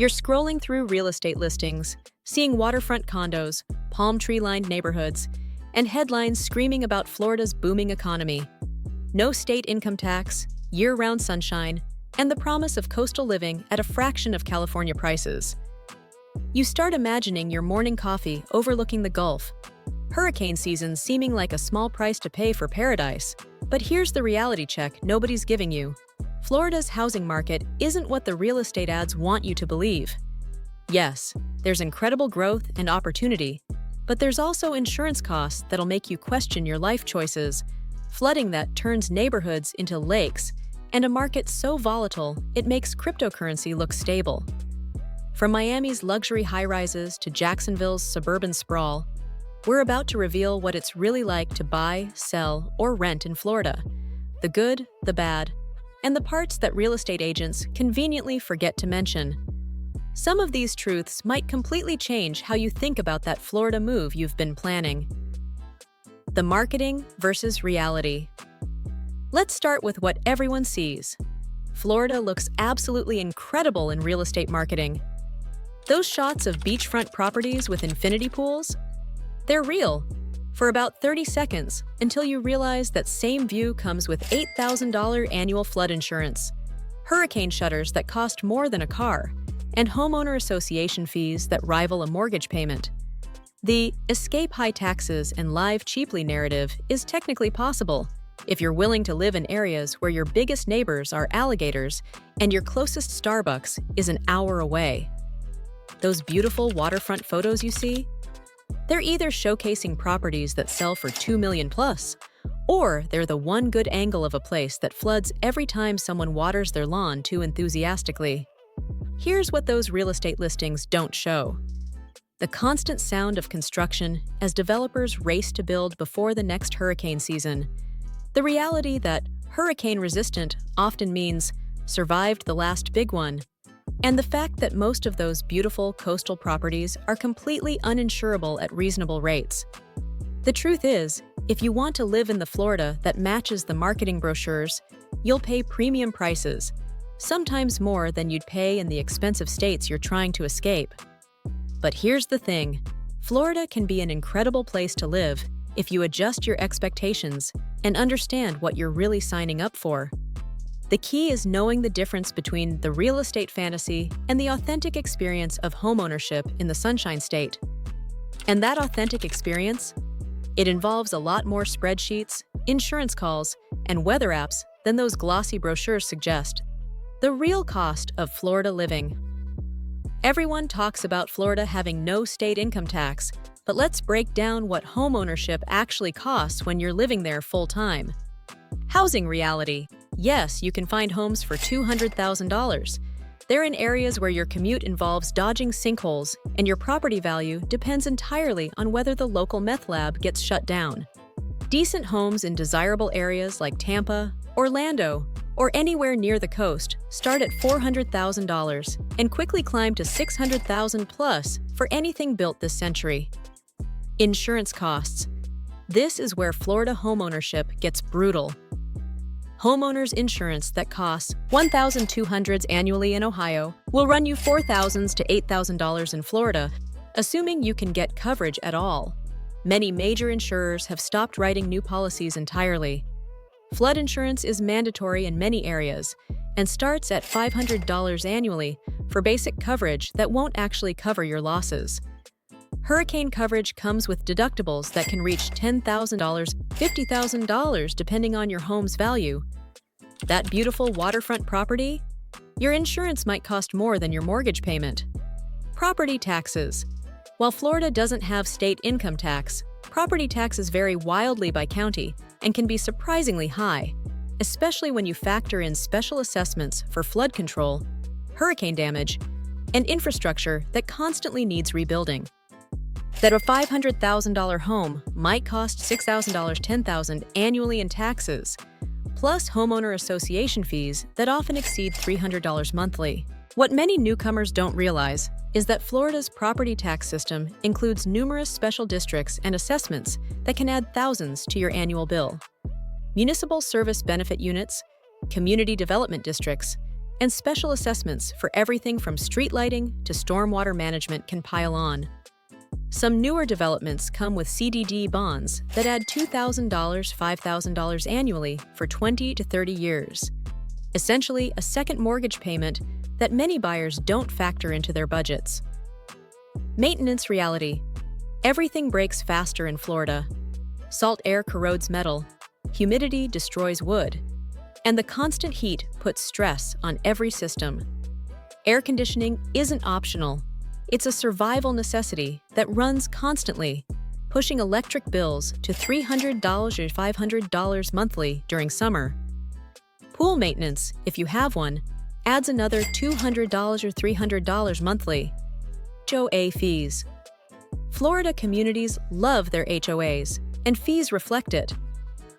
You're scrolling through real estate listings, seeing waterfront condos, palm tree-lined neighborhoods, and headlines screaming about Florida's booming economy. No state income tax, year-round sunshine, and the promise of coastal living at a fraction of California prices. You start imagining your morning coffee overlooking the Gulf, hurricane season seeming like a small price to pay for paradise. But here's the reality check nobody's giving you. Florida's housing market isn't what the real estate ads want you to believe. Yes, there's incredible growth and opportunity, but there's also insurance costs that'll make you question your life choices, flooding that turns neighborhoods into lakes, and a market so volatile it makes cryptocurrency look stable. From Miami's luxury high-rises to Jacksonville's suburban sprawl, we're about to reveal what it's really like to buy, sell, or rent in Florida. The good, the bad, and the parts that real estate agents conveniently forget to mention. Some of these truths might completely change how you think about that Florida move you've been planning. The marketing versus reality. Let's start with what everyone sees. Florida looks absolutely incredible in real estate marketing. Those shots of beachfront properties with infinity pools? They're real, for about 30 seconds, until you realize that same view comes with $8,000 annual flood insurance, hurricane shutters that cost more than a car, and homeowner association fees that rival a mortgage payment. The escape high taxes and live cheaply narrative is technically possible if you're willing to live in areas where your biggest neighbors are alligators and your closest Starbucks is an hour away. Those beautiful waterfront photos you see? They're either showcasing properties that sell for $2 million plus, or they're the one good angle of a place that floods every time someone waters their lawn too enthusiastically. Here's what those real estate listings don't show. The constant sound of construction as developers race to build before the next hurricane season. The reality that hurricane-resistant often means survived the last big one. And the fact that most of those beautiful coastal properties are completely uninsurable at reasonable rates. The truth is, if you want to live in the Florida that matches the marketing brochures, you'll pay premium prices, sometimes more than you'd pay in the expensive states you're trying to escape. But here's the thing, Florida can be an incredible place to live if you adjust your expectations and understand what you're really signing up for. The key is knowing the difference between the real estate fantasy and the authentic experience of homeownership in the Sunshine State. And that authentic experience? It involves a lot more spreadsheets, insurance calls, and weather apps than those glossy brochures suggest. The real cost of Florida living. Everyone talks about Florida having no state income tax, but let's break down what homeownership actually costs when you're living there full-time. Housing reality. Yes, you can find homes for $200,000. They're in areas where your commute involves dodging sinkholes, and your property value depends entirely on whether the local meth lab gets shut down. Decent homes in desirable areas like Tampa, Orlando, or anywhere near the coast start at $400,000 and quickly climb to $600,000 plus for anything built this century. Insurance costs. This is where Florida homeownership gets brutal. Homeowners insurance that costs $1,200 annually in Ohio will run you $4,000 to $8,000 in Florida, assuming you can get coverage at all. Many major insurers have stopped writing new policies entirely. Flood insurance is mandatory in many areas and starts at $500 annually for basic coverage that won't actually cover your losses. Hurricane coverage comes with deductibles that can reach $10,000, $50,000 depending on your home's value. That beautiful waterfront property? Your insurance might cost more than your mortgage payment. Property taxes. While Florida doesn't have state income tax, property taxes vary wildly by county and can be surprisingly high, especially when you factor in special assessments for flood control, hurricane damage, and infrastructure that constantly needs rebuilding. That a $500,000 home might cost $6,000, $10,000 annually in taxes, plus homeowner association fees that often exceed $300 monthly. What many newcomers don't realize is that Florida's property tax system includes numerous special districts and assessments that can add thousands to your annual bill. Municipal service benefit units, community development districts, and special assessments for everything from street lighting to stormwater management can pile on. Some newer developments come with CDD bonds that add $2,000, $5,000 annually for 20 to 30 years. Essentially, a second mortgage payment that many buyers don't factor into their budgets. Maintenance reality. Everything breaks faster in Florida. Salt air corrodes metal, humidity destroys wood, and the constant heat puts stress on every system. Air conditioning isn't optional. It's a survival necessity that runs constantly, pushing electric bills to $300 or $500 monthly during summer. Pool maintenance, if you have one, adds another $200 or $300 monthly. HOA fees. Florida communities love their HOAs, and fees reflect it.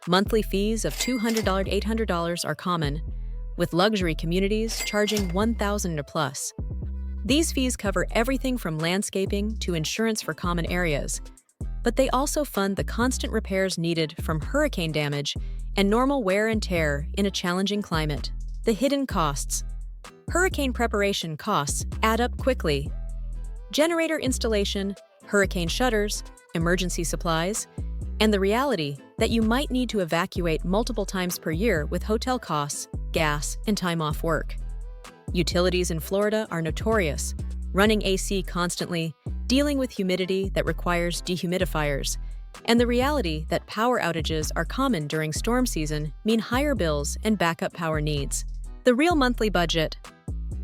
Monthly fees of $200 to $800 are common, with luxury communities charging $1,000 or plus. These fees cover everything from landscaping to insurance for common areas, but they also fund the constant repairs needed from hurricane damage and normal wear and tear in a challenging climate. The hidden costs. Hurricane preparation costs add up quickly. Generator installation, hurricane shutters, emergency supplies, and the reality that you might need to evacuate multiple times per year with hotel costs, gas, and time off work. Utilities in Florida are notorious, running AC constantly, dealing with humidity that requires dehumidifiers, and the reality that power outages are common during storm season mean higher bills and backup power needs. The real monthly budget.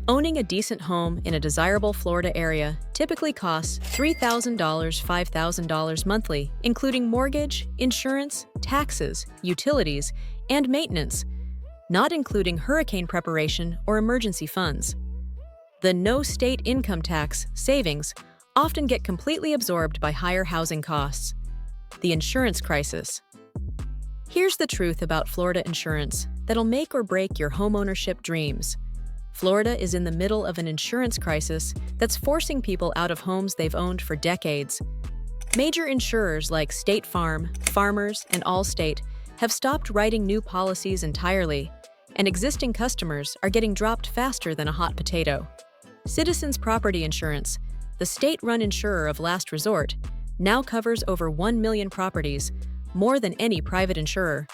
Owning a decent home in a desirable Florida area typically costs $3,000, $5,000 monthly, including mortgage, insurance, taxes, utilities, and maintenance, not including hurricane preparation or emergency funds. The no state income tax savings often get completely absorbed by higher housing costs. The insurance crisis. Here's the truth about Florida insurance that'll make or break your homeownership dreams. Florida is in the middle of an insurance crisis that's forcing people out of homes they've owned for decades. Major insurers like State Farm, Farmers, and Allstate have stopped writing new policies entirely, and existing customers are getting dropped faster than a hot potato. Citizens Property Insurance, the state-run insurer of last resort, now covers over 1 million properties, more than any private insurer.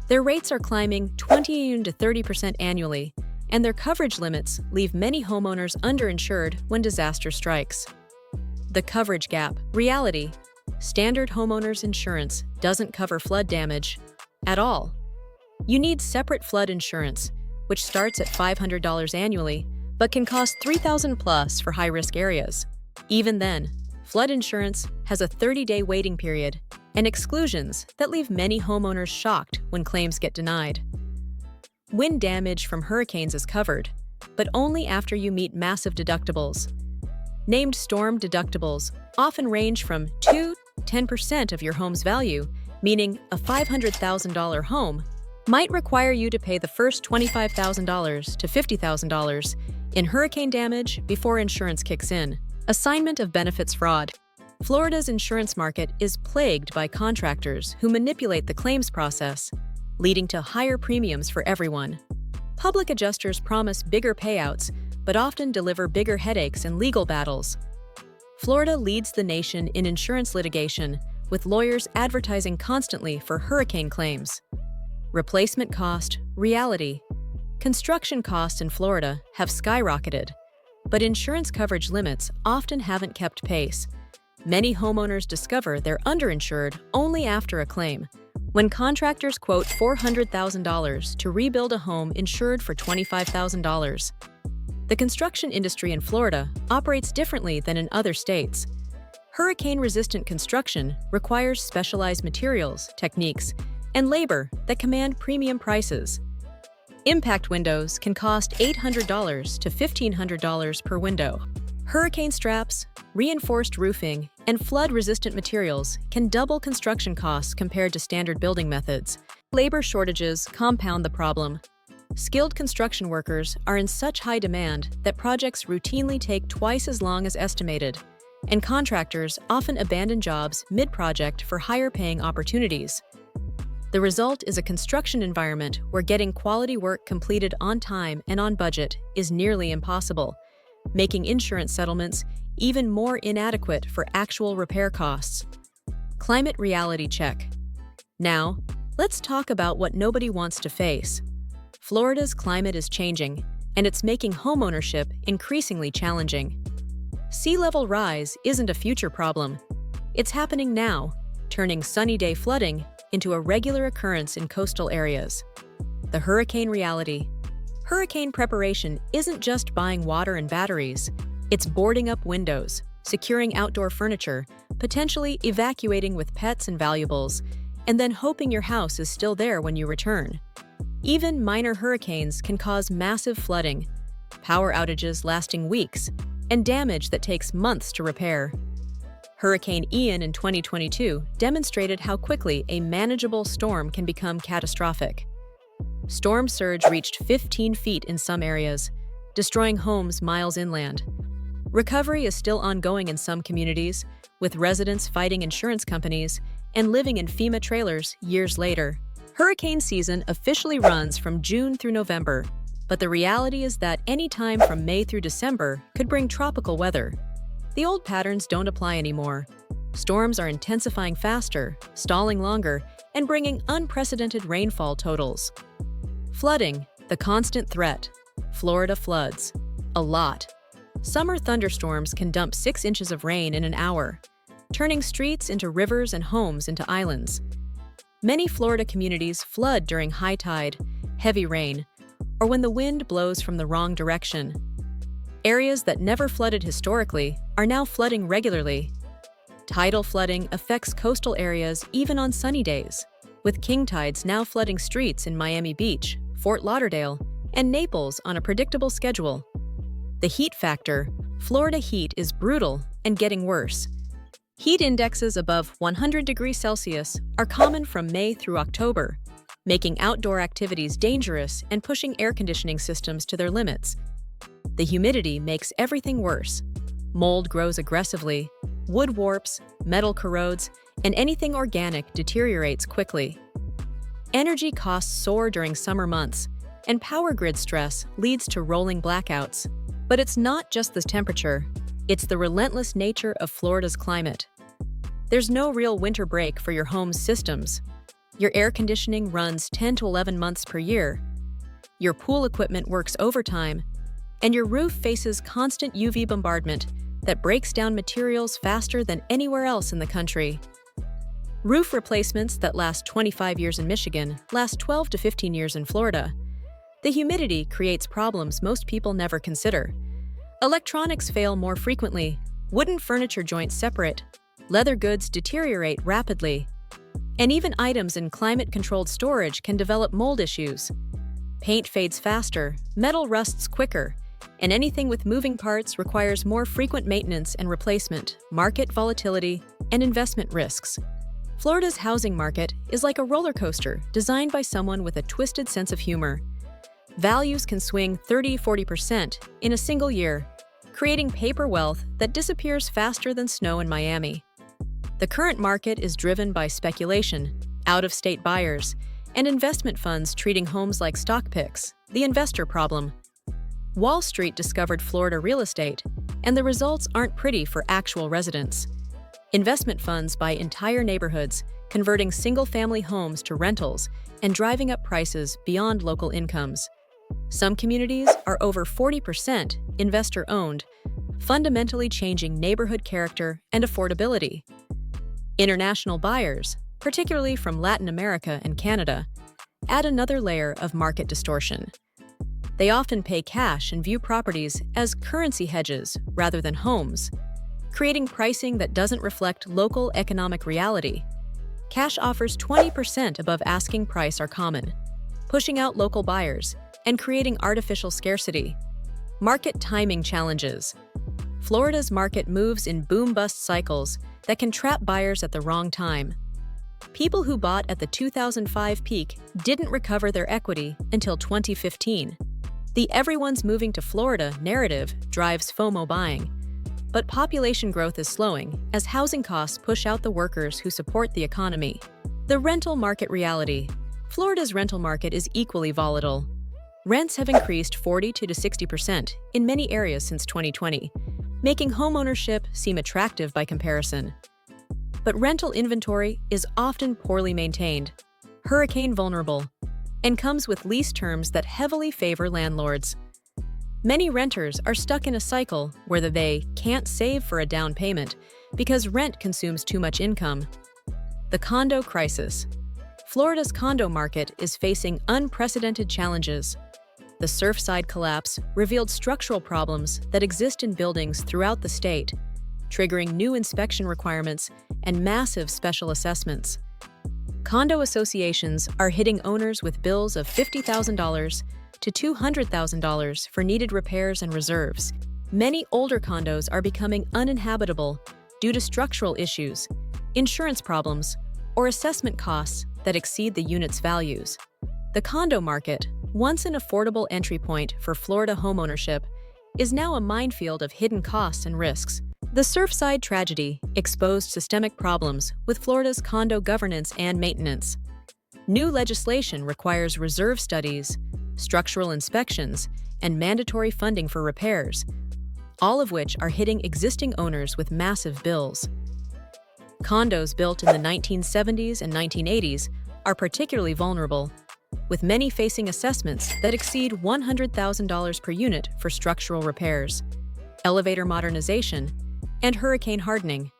Their rates are climbing 20 to 30% annually, and their coverage limits leave many homeowners underinsured when disaster strikes. The coverage gap. Reality. Standard homeowners insurance doesn't cover flood damage at all. You need separate flood insurance, which starts at $500 annually, but can cost $3,000 plus for high-risk areas. Even then, flood insurance has a 30-day waiting period and exclusions that leave many homeowners shocked when claims get denied. Wind damage from hurricanes is covered, but only after you meet massive deductibles. Named storm deductibles often range from 2 to 10% of your home's value, meaning a $500,000 home might require you to pay the first $25,000 to $50,000 in hurricane damage before insurance kicks in. Assignment of benefits fraud. Florida's insurance market is plagued by contractors who manipulate the claims process, leading to higher premiums for everyone. Public adjusters promise bigger payouts, but often deliver bigger headaches and legal battles. Florida leads the nation in insurance litigation, with lawyers advertising constantly for hurricane claims. Replacement cost. Reality. Construction costs in Florida have skyrocketed, but insurance coverage limits often haven't kept pace. Many homeowners discover they're underinsured only after a claim, when contractors quote $400,000 to rebuild a home insured for $25,000. The construction industry in Florida operates differently than in other states. Hurricane-resistant construction requires specialized materials, techniques, and labor that command premium prices. Impact windows can cost $800 to $1,500 per window. Hurricane straps, reinforced roofing, and flood-resistant materials can double construction costs compared to standard building methods. Labor shortages compound the problem. Skilled construction workers are in such high demand that projects routinely take twice as long as estimated, and contractors often abandon jobs mid-project for higher-paying opportunities. The result is a construction environment where getting quality work completed on time and on budget is nearly impossible, making insurance settlements even more inadequate for actual repair costs. Climate reality check. Now, let's talk about what nobody wants to face. Florida's climate is changing, and it's making homeownership increasingly challenging. Sea level rise isn't a future problem. It's happening now, turning sunny day flooding into a regular occurrence in coastal areas. The hurricane reality. Hurricane preparation isn't just buying water and batteries. It's boarding up windows, securing outdoor furniture, potentially evacuating with pets and valuables, and then hoping your house is still there when you return. Even minor hurricanes can cause massive flooding, power outages lasting weeks, and damage that takes months to repair. Hurricane Ian in 2022 demonstrated how quickly a manageable storm can become catastrophic. Storm surge reached 15 feet in some areas, destroying homes miles inland. Recovery is still ongoing in some communities, with residents fighting insurance companies and living in FEMA trailers years later. Hurricane season officially runs from June through November, but the reality is that any time from May through December could bring tropical weather. The old patterns don't apply anymore. Storms are intensifying faster, stalling longer, and bringing unprecedented rainfall totals. Flooding, the constant threat. Florida floods. A lot. Summer thunderstorms can dump 6 inches of rain in an hour, turning streets into rivers and homes into islands. Many Florida communities flood during high tide, heavy rain, or when the wind blows from the wrong direction. Areas that never flooded historically are now flooding regularly. Tidal flooding affects coastal areas even on sunny days, with king tides now flooding streets in Miami Beach, Fort Lauderdale, and Naples on a predictable schedule. The heat factor. Florida heat is brutal and getting worse. Heat indexes above 100 degrees Celsius are common from May through October, making outdoor activities dangerous and pushing air conditioning systems to their limits. The humidity makes everything worse. Mold grows aggressively, wood warps, metal corrodes, and anything organic deteriorates quickly. Energy costs soar during summer months, and power grid stress leads to rolling blackouts. But it's not just the temperature, it's the relentless nature of Florida's climate. There's no real winter break for your home's systems. Your air conditioning runs 10 to 11 months per year. Your pool equipment works overtime, and your roof faces constant UV bombardment that breaks down materials faster than anywhere else in the country. Roof replacements that last 25 years in Michigan last 12 to 15 years in Florida. The humidity creates problems most people never consider. Electronics fail more frequently, wooden furniture joints separate, leather goods deteriorate rapidly, and even items in climate-controlled storage can develop mold issues. Paint fades faster, metal rusts quicker, and anything with moving parts requires more frequent maintenance and replacement, market volatility, and investment risks. Florida's housing market is like a roller coaster designed by someone with a twisted sense of humor. Values can swing 30–40% in a single year, creating paper wealth that disappears faster than snow in Miami. The current market is driven by speculation, out-of-state buyers, and investment funds treating homes like stock picks, the investor problem. Wall Street discovered Florida real estate, and the results aren't pretty for actual residents. Investment funds buy entire neighborhoods, converting single-family homes to rentals and driving up prices beyond local incomes. Some communities are over 40% investor-owned, fundamentally changing neighborhood character and affordability. International buyers, particularly from Latin America and Canada, add another layer of market distortion. They often pay cash and view properties as currency hedges rather than homes, creating pricing that doesn't reflect local economic reality. Cash offers 20% above asking price are common, pushing out local buyers and creating artificial scarcity. Market timing challenges. Florida's market moves in boom-bust cycles that can trap buyers at the wrong time. People who bought at the 2005 peak didn't recover their equity until 2015. The "everyone's moving to Florida" narrative drives FOMO buying. But population growth is slowing as housing costs push out the workers who support the economy. The rental market reality. Florida's rental market is equally volatile. Rents have increased 40 to 60% in many areas since 2020, making homeownership seem attractive by comparison. But rental inventory is often poorly maintained, hurricane vulnerable, and comes with lease terms that heavily favor landlords. Many renters are stuck in a cycle where they can't save for a down payment because rent consumes too much income. The condo crisis. Florida's condo market is facing unprecedented challenges. The Surfside collapse revealed structural problems that exist in buildings throughout the state, triggering new inspection requirements and massive special assessments. Condo associations are hitting owners with bills of $50,000 to $200,000 for needed repairs and reserves. Many older condos are becoming uninhabitable due to structural issues, insurance problems, or assessment costs that exceed the unit's values. The condo market, once an affordable entry point for Florida homeownership, is now a minefield of hidden costs and risks. The Surfside tragedy exposed systemic problems with Florida's condo governance and maintenance. New legislation requires reserve studies, structural inspections, and mandatory funding for repairs, all of which are hitting existing owners with massive bills. Condos built in the 1970s and 1980s are particularly vulnerable, with many facing assessments that exceed $100,000 per unit for structural repairs, elevator modernization, and hurricane hardening.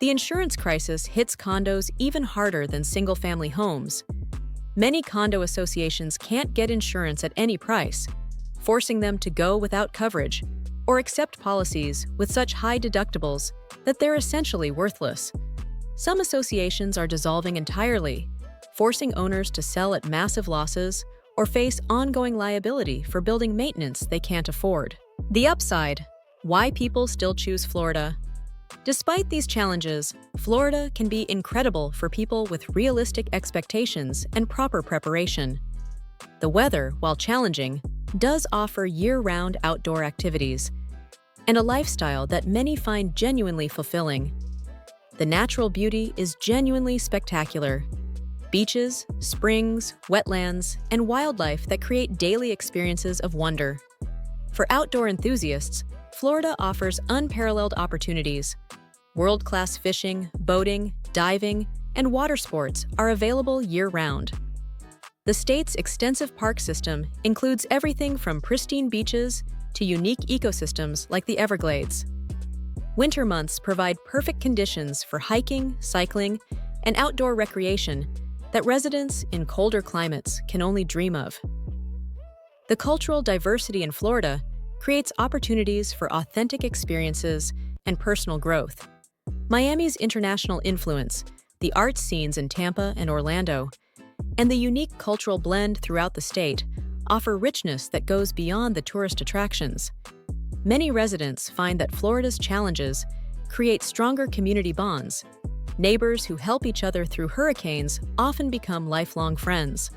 The insurance crisis hits condos even harder than single-family homes. Many condo associations can't get insurance at any price, forcing them to go without coverage or accept policies with such high deductibles that they're essentially worthless. Some associations are dissolving entirely, forcing owners to sell at massive losses or face ongoing liability for building maintenance they can't afford. The upside: why people still choose Florida. Despite these challenges, Florida can be incredible for people with realistic expectations and proper preparation. The weather, while challenging, does offer year-round outdoor activities and a lifestyle that many find genuinely fulfilling. The natural beauty is genuinely spectacular. Beaches, springs, wetlands, and wildlife that create daily experiences of wonder. For outdoor enthusiasts, Florida offers unparalleled opportunities. World-class fishing, boating, diving, and water sports are available year-round. The state's extensive park system includes everything from pristine beaches to unique ecosystems like the Everglades. Winter months provide perfect conditions for hiking, cycling, and outdoor recreation that residents in colder climates can only dream of. The cultural diversity in Florida creates opportunities for authentic experiences and personal growth. Miami's international influence, the arts scenes in Tampa and Orlando, and the unique cultural blend throughout the state offer richness that goes beyond the tourist attractions. Many residents find that Florida's challenges create stronger community bonds. Neighbors who help each other through hurricanes often become lifelong friends.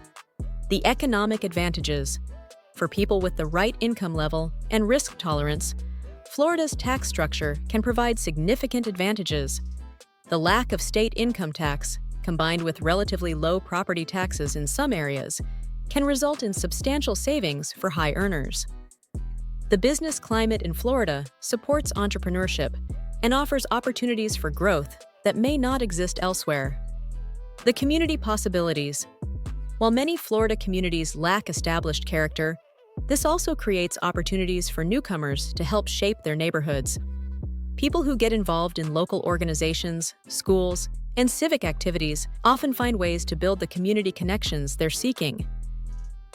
The economic advantages. For people with the right income level and risk tolerance, Florida's tax structure can provide significant advantages. The lack of state income tax, combined with relatively low property taxes in some areas, can result in substantial savings for high earners. The business climate in Florida supports entrepreneurship and offers opportunities for growth that may not exist elsewhere. The community possibilities. While many Florida communities lack established character, this also creates opportunities for newcomers to help shape their neighborhoods. People who get involved in local organizations, schools, and civic activities often find ways to build the community connections they're seeking.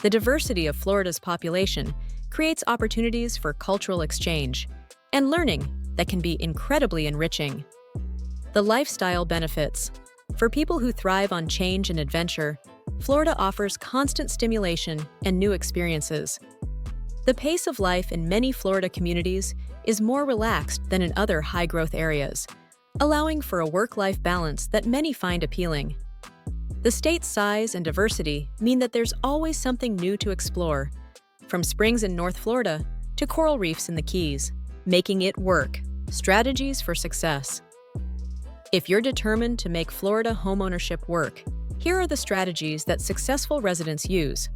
The diversity of Florida's population creates opportunities for cultural exchange and learning that can be incredibly enriching. The lifestyle benefits. For people who thrive on change and adventure, Florida offers constant stimulation and new experiences. The pace of life in many Florida communities is more relaxed than in other high-growth areas, allowing for a work-life balance that many find appealing. The state's size and diversity mean that there's always something new to explore, from springs in North Florida to coral reefs in the Keys, making it work. Strategies for success. If you're determined to make Florida homeownership work, here are the strategies that successful residents use.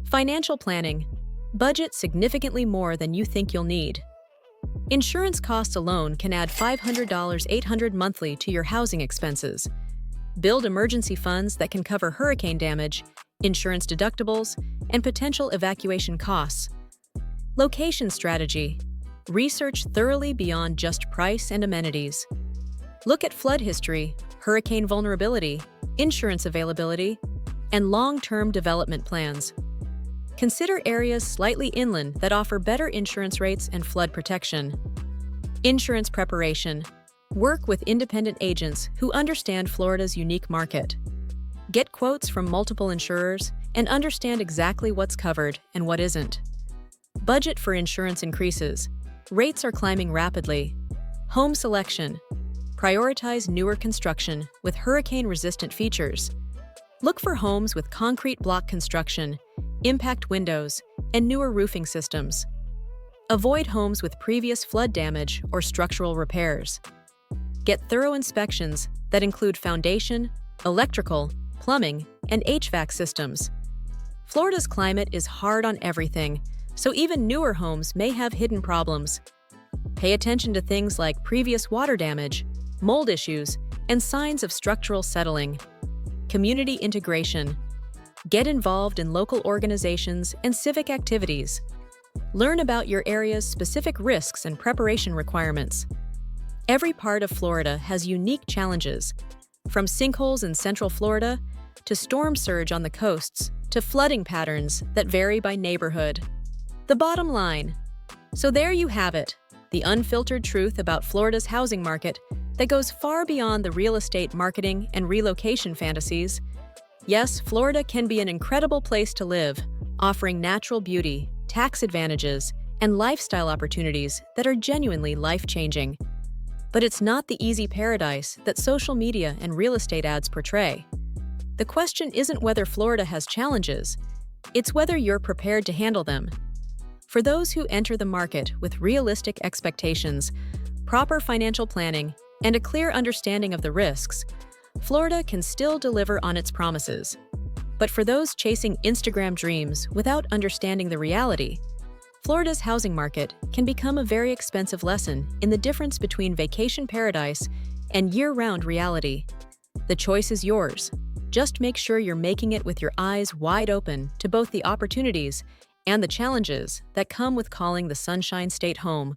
Financial planning. Budget significantly more than you think you'll need. Insurance costs alone can add $500 $800 monthly to your housing expenses. Build emergency funds that can cover hurricane damage, insurance deductibles, and potential evacuation costs. Location strategy. Research thoroughly beyond just price and amenities. Look at flood history, hurricane vulnerability, insurance availability, and long-term development plans. Consider areas slightly inland that offer better insurance rates and flood protection. Insurance preparation. Work with independent agents who understand Florida's unique market. Get quotes from multiple insurers and understand exactly what's covered and what isn't. Budget for insurance increases. Rates are climbing rapidly. Home selection. Prioritize newer construction with hurricane-resistant features. Look for homes with concrete block construction, impact windows, and newer roofing systems. Avoid homes with previous flood damage or structural repairs. Get thorough inspections that include foundation, electrical, plumbing, and HVAC systems. Florida's climate is hard on everything, so even newer homes may have hidden problems. Pay attention to things like previous water damage, mold issues, and signs of structural settling. Community integration. Get involved in local organizations and civic activities. Learn about your area's specific risks and preparation requirements. Every part of Florida has unique challenges, from sinkholes in Central Florida to storm surge on the coasts to flooding patterns that vary by neighborhood. The bottom line. So there you have it, the unfiltered truth about Florida's housing market that goes far beyond the real estate marketing and relocation fantasies. Yes, Florida can be an incredible place to live, offering natural beauty, tax advantages, and lifestyle opportunities that are genuinely life-changing. But it's not the easy paradise that social media and real estate ads portray. The question isn't whether Florida has challenges, it's whether you're prepared to handle them. For those who enter the market with realistic expectations, proper financial planning, and a clear understanding of the risks, Florida can still deliver on its promises. But for those chasing Instagram dreams without understanding the reality, Florida's housing market can become a very expensive lesson in the difference between vacation paradise and year-round reality. The choice is yours. Just make sure you're making it with your eyes wide open to both the opportunities and the challenges that come with calling the Sunshine State home.